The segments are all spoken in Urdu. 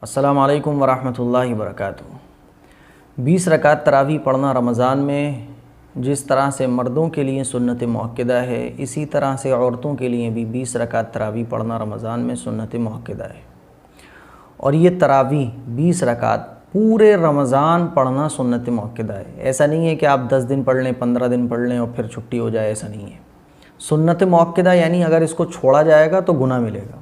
السلام علیکم ورحمۃ اللہ وبرکاتہ۔ 20 رکعت تراویح پڑھنا رمضان میں جس طرح سے مردوں کے لیے سنت مؤکدہ ہے، اسی طرح سے عورتوں کے لیے بھی 20 رکعت تراویح پڑھنا رمضان میں سنت مؤکدہ ہے۔ اور یہ تراویح 20 رکعت پورے رمضان پڑھنا سنت مؤکدہ ہے۔ ایسا نہیں ہے کہ آپ 10 دن پڑھ لیں، 15 دن پڑھ لیں اور پھر چھٹی ہو جائے، ایسا نہیں ہے۔ سنت مؤکدہ یعنی اگر اس کو چھوڑا جائے گا تو گناہ ملے گا۔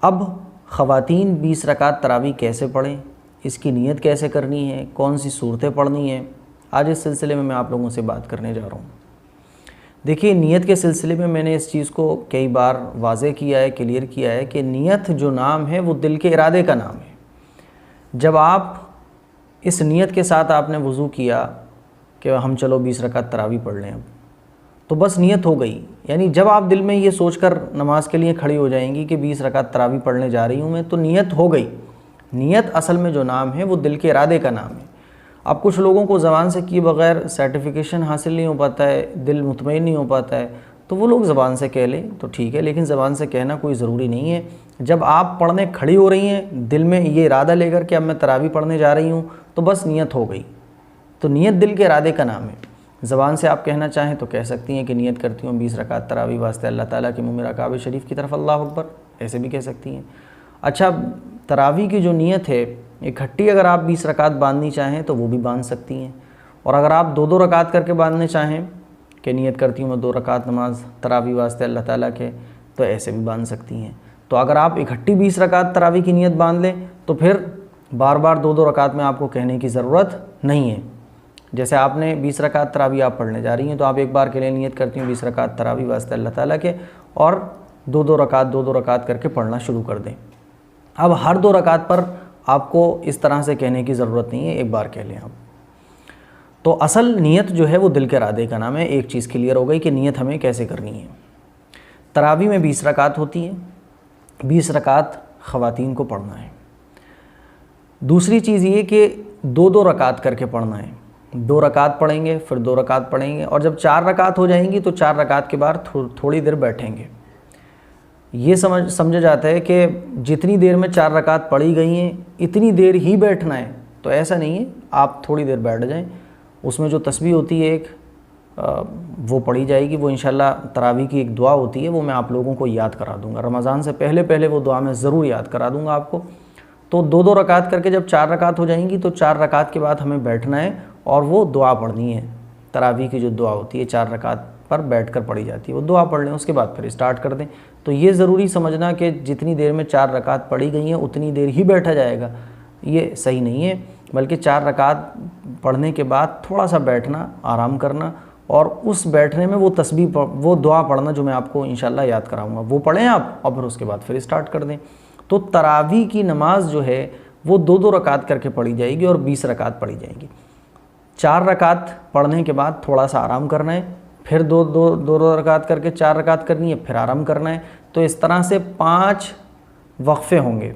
اب خواتین 20 رکعت تراویح کیسے پڑھیں، اس کی نیت کیسے کرنی ہے، کون سی صورتیں پڑھنی ہیں، آج اس سلسلے میں آپ لوگوں سے بات کرنے جا رہا ہوں۔ دیکھیے، نیت کے سلسلے میں نے اس چیز کو کئی بار واضح کیا ہے، کلیئر کیا ہے کہ نیت جو نام ہے وہ دل کے ارادے کا نام ہے۔ جب آپ اس نیت کے ساتھ آپ نے وضو کیا کہ ہم چلو 20 رکعت تراویح پڑھ لیں، اب تو بس نیت ہو گئی۔ یعنی جب آپ دل میں یہ سوچ کر نماز کے لیے کھڑی ہو جائیں گی کہ 20 رکعت تراویح پڑھنے جا رہی ہوں میں، تو نیت ہو گئی۔ نیت اصل میں جو نام ہے وہ دل کے ارادے کا نام ہے۔ اب کچھ لوگوں کو زبان سے کیے بغیر سرٹیفکیشن حاصل نہیں ہو پاتا ہے، دل مطمئن نہیں ہو پاتا ہے، تو وہ لوگ زبان سے کہہ لیں تو ٹھیک ہے، لیکن زبان سے کہنا کوئی ضروری نہیں ہے۔ جب آپ پڑھنے کھڑی ہو رہی ہیں دل میں یہ ارادہ لے کر کہ اب میں تراویح پڑھنے جا رہی ہوں، تو بس نیت ہو گئی۔ تو نیت دل کے ارادے کا نام ہے۔ زبان سے آپ کہنا چاہیں تو کہہ سکتی ہیں کہ نیت کرتی ہوں 20 رکعت تراویح واسطے اللہ تعالیٰ کے منہ میرا کعبہ شریف کی طرف، اللہ اکبر، ایسے بھی کہہ سکتی ہیں۔ اچھا، تراویح کی جو نیت ہے اکٹھی اگر آپ 20 رکعت باندھنی چاہیں تو وہ بھی باندھ سکتی ہیں، اور اگر آپ 2 رکعت کر کے باندھنے چاہیں کہ نیت کرتی ہوں میں 2 رکعت نماز تراویح واسطے اللہ تعالیٰ کے، تو ایسے بھی باندھ سکتی ہیں۔ تو اگر آپ اکٹھی 20 رکعت تراویح کی نیت باندھ لیں تو پھر بار بار 2 رکعت میں آپ کو کہنے کی ضرورت نہیں ہے۔ جیسے آپ نے 20 رکعت تراویح آپ پڑھنے جا رہی ہیں تو آپ ایک بار کے لیے نیت کرتی ہوں 20 رکعت تراویح واسطے اللہ تعالیٰ کے، اور 2 رکعت کر کے پڑھنا شروع کر دیں۔ اب ہر 2 رکعت پر آپ کو اس طرح سے کہنے کی ضرورت نہیں ہے، ایک بار کہہ لیں آپ۔ تو اصل نیت جو ہے وہ دل کے ارادے کا نام ہے۔ ایک چیز کلیئر ہو گئی کہ نیت ہمیں کیسے کرنی ہے۔ تراویح میں 20 رکعت ہوتی ہے، 20 رکعت خواتین کو پڑھنا ہے۔ دوسری چیز یہ کہ 2 رکعت کر کے پڑھنا ہے۔ 2 رکعت پڑھیں گے، پھر 2 رکعت پڑھیں گے، اور جب 4 رکعت ہو جائیں گی تو 4 رکعت کے بعد تھوڑی دیر بیٹھیں گے۔ یہ سمجھا جاتا ہے کہ جتنی دیر میں 4 رکعت پڑھی گئی ہیں اتنی دیر ہی بیٹھنا ہے، تو ایسا نہیں ہے، آپ تھوڑی دیر بیٹھ جائیں۔ اس میں جو تسبیح ہوتی ہے ایک وہ پڑھی جائے گی، وہ انشاءاللہ تراویح کی ایک دعا ہوتی ہے، وہ میں آپ لوگوں کو یاد کرا دوں گا رمضان سے پہلے وہ دعا میں ضرور یاد کرا دوں گا آپ کو۔ تو 2 رکعت کر کے جب 4 رکعت ہو جائیں گی تو 4 رکعت کے بعد ہمیں بیٹھنا ہے اور وہ دعا پڑھنی ہے۔ تراویح کی جو دعا ہوتی ہے 4 رکعت پر بیٹھ کر پڑھی جاتی ہے، وہ دعا پڑھ لیں، اس کے بعد پھر اسٹارٹ کر دیں۔ تو یہ ضروری سمجھنا کہ جتنی دیر میں 4 رکعت پڑھی گئی ہیں اتنی دیر ہی بیٹھا جائے گا، یہ صحیح نہیں ہے، بلکہ 4 رکعت پڑھنے کے بعد تھوڑا سا بیٹھنا، آرام کرنا، اور اس بیٹھنے میں وہ تسبیح وہ دعا پڑھنا جو میں آپ کو انشاءاللہ یاد کراؤں گا، وہ پڑھیں آپ، اور پھر اس کے بعد پھر اسٹارٹ کر دیں۔ تو تراویح کی نماز جو ہے وہ 2 رکعت کر کے پڑھی جائے گی اور 20 رکعت پڑھی جائیں گی۔ 4 رکعت پڑھنے کے بعد تھوڑا سا آرام کرنا ہے، پھر 2 رکعت کر کے 4 رکعت کرنی ہے، پھر آرام کرنا ہے۔ تو اس طرح سے 5 وقفے ہوں گے،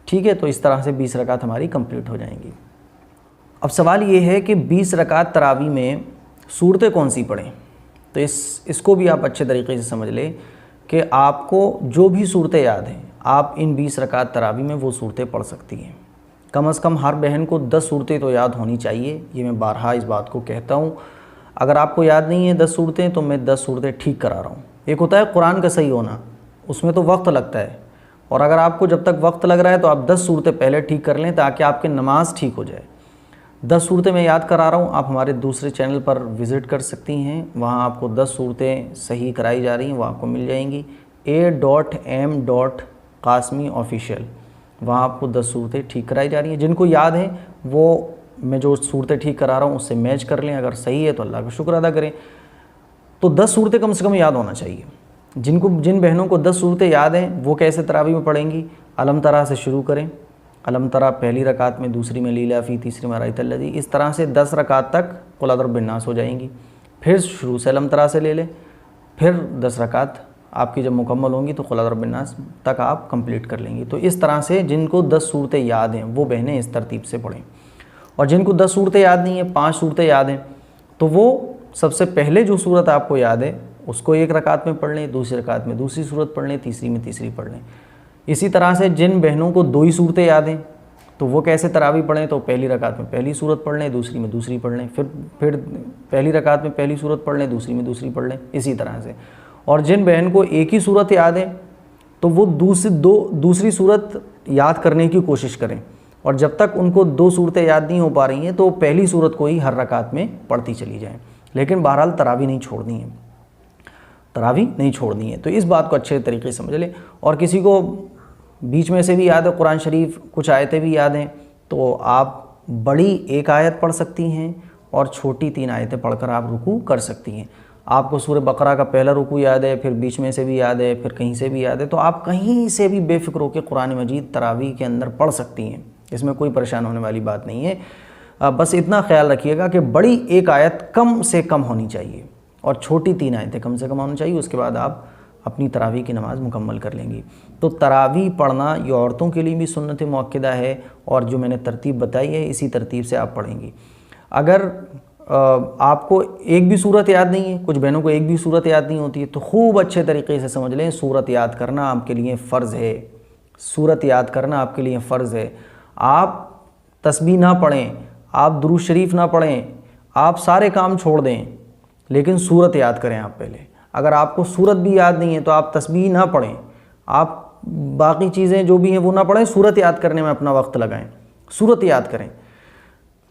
ٹھیک ہے؟ تو اس طرح سے 20 رکعت ہماری کمپلیٹ ہو جائیں گی۔ اب سوال یہ ہے کہ 20 رکعت تراویح میں صورتیں کون سی پڑھیں؟ تو اس کو بھی آپ اچھے طریقے سے سمجھ لیں کہ آپ کو جو بھی صورتیں یاد ہیں آپ ان 20 رکعت تراویح میں وہ صورتیں پڑھ سکتی ہیں۔ کم از کم ہر بہن کو 10 صورتیں تو یاد ہونی چاہیے، یہ میں بارہا اس بات کو کہتا ہوں۔ اگر آپ کو یاد نہیں ہے 10 صورتیں تو میں 10 صورتیں ٹھیک کرا رہا ہوں۔ ایک ہوتا ہے قرآن کا صحیح ہونا، اس میں تو وقت لگتا ہے، اور اگر آپ کو جب تک وقت لگ رہا ہے تو آپ 10 صورتیں پہلے ٹھیک کر لیں تاکہ آپ کی نماز ٹھیک ہو جائے۔ 10 صورتیں میں یاد کرا رہا ہوں، آپ ہمارے دوسرے چینل پر وزٹ کر سکتی ہیں، وہاں آپ کو 10 صورتیں صحیح کرائی جا رہی ہیں، وہ آپ کو مل جائیں گی، a.m.qasmi official، وہاں آپ کو 10 صورتیں ٹھیک کرائی جا رہی ہیں۔ جن کو یاد ہیں وہ میں جو صورتیں ٹھیک کرا رہا ہوں اس سے میچ کر لیں، اگر صحیح ہے تو اللہ کا شکر ادا کریں۔ تو 10 صورتیں کم سے کم یاد ہونا چاہیے۔ جن بہنوں کو 10 صورتیں یاد ہیں وہ کیسے تراویح میں پڑھیں گی؟ علم ترا سے شروع کریں، علم ترا پہلی رکعت میں، دوسری میں لیلا فی، تیسری میں رایت الذی، اس طرح سے 10 رکعت تک قل اعوذ برب الناس ہو جائیں گی۔ پھر شروع سے علم ترا سے لے لیں، پھر 10 رکعت آپ کی جب مکمل ہوں گی تو قل اعوذ برب الناس تک آپ کمپلیٹ کر لیں گی۔ تو اس طرح سے جن کو 10 صورتیں یاد ہیں وہ بہنیں اس ترتیب سے پڑھیں، اور جن کو 10 صورتیں یاد نہیں ہیں، 5 صورتیں یاد ہیں، تو وہ سب سے پہلے جو صورت آپ کو یاد ہے اس کو 1 رکعت میں پڑھ لیں، دوسری رکعت میں دوسری صورت پڑھ لیں، تیسری میں تیسری پڑھ لیں۔ اسی طرح سے جن بہنوں کو 2 ہی صورتیں یاد ہیں تو وہ کیسے تراویح پڑھیں؟ تو پہلی رکعت میں پہلی صورت پڑھ لیں، دوسری میں دوسری پڑھ لیں، پھر پہلی رکعت میں پہلی صورت پڑھ لیں، دوسری میں دوسری پڑھ لیں، اسی طرح سے۔ اور جن بہن کو ایک ہی صورت یاد ہے تو وہ دوسری صورت یاد کرنے کی کوشش کریں، اور جب تک ان کو 2 صورتیں یاد نہیں ہو پا رہی ہیں تو پہلی صورت کو ہی ہر رکعت میں پڑھتی چلی جائیں، لیکن بہرحال تراویح نہیں چھوڑنی ہے، تراویح نہیں چھوڑنی ہے۔ تو اس بات کو اچھے طریقے سے سمجھ لیں۔ اور کسی کو بیچ میں سے بھی یاد ہے قرآن شریف، کچھ آیتیں بھی یاد ہیں، تو آپ بڑی ایک آیت پڑھ سکتی ہیں اور چھوٹی 3 آیتیں پڑھ کر آپ رکوع کر سکتی ہیں۔ آپ کو سورہ بقرہ کا پہلا رکوع یاد ہے، پھر بیچ میں سے بھی یاد ہے، پھر کہیں سے بھی یاد ہے، تو آپ کہیں سے بھی بے فکر ہو کے قرآن مجید تراویح کے اندر پڑھ سکتی ہیں، اس میں کوئی پریشان ہونے والی بات نہیں ہے۔ بس اتنا خیال رکھیے گا کہ بڑی ایک آیت کم سے کم ہونی چاہیے اور چھوٹی 3 آیتیں کم سے کم ہونی چاہیے، اس کے بعد آپ اپنی تراویح کی نماز مکمل کر لیں گی۔ تو تراویح پڑھنا یہ عورتوں کے لیے بھی سنت مؤکدہ ہے، اور جو میں نے ترتیب بتائی ہے اسی ترتیب سے آپ پڑھیں گی۔ اگر آپ کو ایک بھی صورت یاد نہیں ہے، کچھ بہنوں کو ایک بھی صورت یاد نہیں ہوتی ہے، تو خوب اچھے طریقے سے سمجھ لیں صورت یاد کرنا آپ کے لیے فرض ہے، صورت یاد کرنا آپ کے لیے فرض ہے۔ آپ تسبیح نہ پڑھیں، آپ درود شریف نہ پڑھیں، آپ سارے کام چھوڑ دیں، لیکن صورت یاد کریں آپ پہلے۔ اگر آپ کو صورت بھی یاد نہیں ہے تو آپ تسبیح نہ پڑھیں، آپ باقی چیزیں جو بھی ہیں وہ نہ پڑھیں، صورت یاد کرنے میں اپنا وقت لگائیں، صورت یاد کریں۔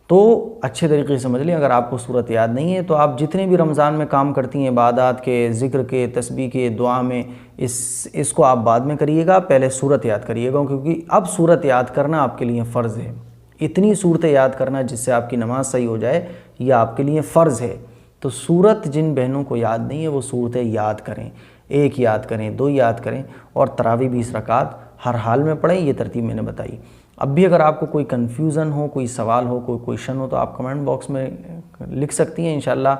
تو اچھے طریقے سے سمجھ لیں، اگر آپ کو صورت یاد نہیں ہے تو آپ جتنے بھی رمضان میں کام کرتی ہیں، عبادات کے، ذکر کے، تسبیح کے، دعا میں، اس کو آپ بعد میں کریے گا، پہلے صورت یاد کریے گا، کیونکہ اب صورت یاد کرنا آپ کے لیے فرض ہے۔ اتنی صورتیں یاد کرنا جس سے آپ کی نماز صحیح ہو جائے، یہ آپ کے لیے فرض ہے۔ تو صورت جن بہنوں کو یاد نہیں ہے وہ صورتیں یاد کریں، 1 یاد کریں، 2 یاد کریں، اور تراویح 20 رکعت ہر حال میں پڑھیں، یہ ترتیب میں نے بتائی۔ اب بھی اگر آپ کو کوئی کنفیوژن ہو، کوئی سوال ہو، کوئی کویشچن ہو، تو آپ کمنٹ باکس میں لکھ سکتی ہیں۔ انشاءاللہ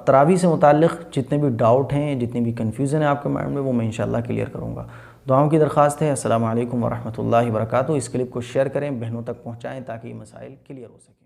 تراویح سے متعلق جتنے بھی ڈاؤٹ ہیں، جتنی بھی کنفیوژن ہے آپ کے مائنڈ میں، وہ میں انشاءاللہ کلیئر کروں گا۔ دعاؤں کی درخواست ہے۔ السلام علیکم ورحمۃ اللہ وبرکاتہ۔ اس کلپ کو شیئر کریں، بہنوں تک پہنچائیں تاکہ یہ مسائل کلیئر ہو سکیں۔